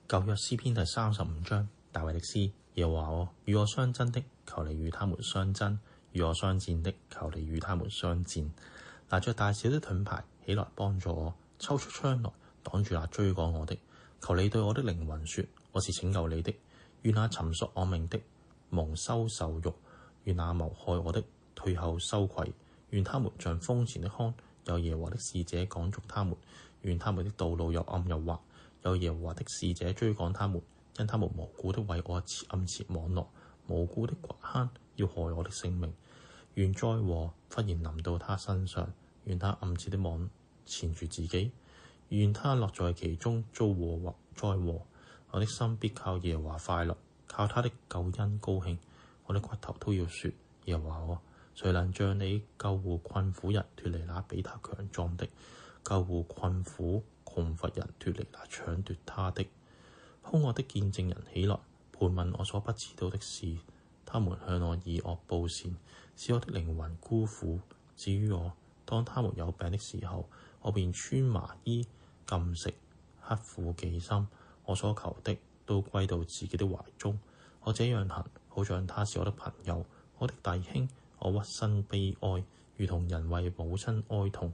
舊約詩篇第35章，大衛的詩。耶和華啊，與我相爭的，求你與他們相爭；與我相戰的，求你與他們相戰。拿着大小的盾牌起來幫助我，抽出槍來擋住那追趕我的。求你對我的靈魂說：我是拯救你的。願那尋索我命的蒙羞受辱，願那謀害我的退後羞愧。願他們像風前的糠，有耶和華的使者趕逐他們。願他們的道路又暗又滑，有耶和華的使者追趕他們。因他們無故的為我暗設網羅，無故的掘坑要害我的性命。願災禍忽然臨到他身上，願他暗設的網纏住自己，願他落在其中遭禍或災禍。我的心必靠耶和華快樂，靠他的救恩高興。我的骨頭都要說：耶和華啊，誰能像你救護困苦人脫離那比他強壯的，救護困苦窮乏人脫離那搶奪他的？兇惡的見證人起來盤問我所不知道的事，他們向我以惡報善，使我的靈魂孤苦。至於我，當他們有病的時候，我便穿麻衣禁食，刻苦己心。我所求的都歸到自己的懷中。我這樣行，好像他是我的朋友，我的弟兄。我屈身悲哀，如同人為母親哀痛。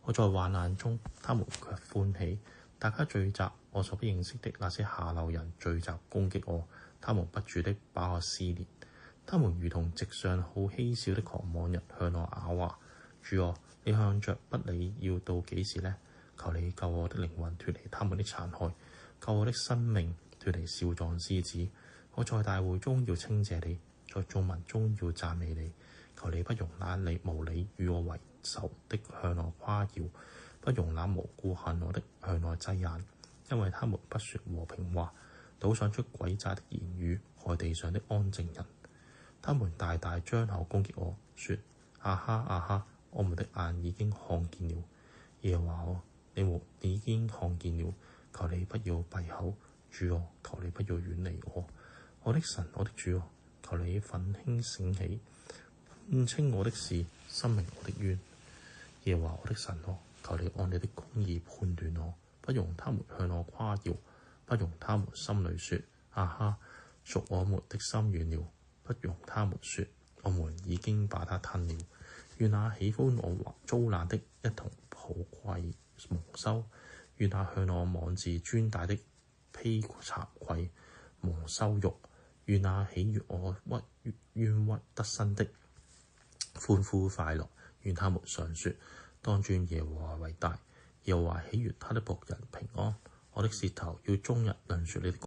我在患難中，他們卻歡喜。大家聚集，我所不認識的那些下流人聚集攻擊我，他們不住的把我撕裂。他們如同席上好稀少的狂妄人向我咬話：主啊，你向着不理要到幾時呢？求你救我的靈魂脫離他們的殘害，救我的生命脫離少壯獅子。我在大會中要稱謝你，在眾民中要讚美你。求你不容那你無理與我為仇的向我誇耀，不容那無故恨我的向我擠眼，因為他們不說和平話，倒想出詭詐的言語，害地上的安靜人。他們大大張口攻擊我，說：啊哈啊哈！我們的眼已經看見了。耶和華啊，你已經看見了，求你不要閉口。主啊，求你不要遠離我。我的神，我的主啊，求你奮興醒起，認清我的事，申明我的冤。耶和華我的神啊，求你按你的公義判斷我，不容他們向我誇耀，不容他們心裏說：啊哈！屬我們的心軟了，不容他們說：我們已經把他吞了。願那喜歡我遭難的一同抱愧蒙羞，願那向我妄自尊大的披慚愧蒙羞辱。願那喜悅我冤屈得生的歡呼快樂。願他們常說：當尊耶和華為大。耶和華喜悅他的僕人平安。我的舌頭要終日論説你的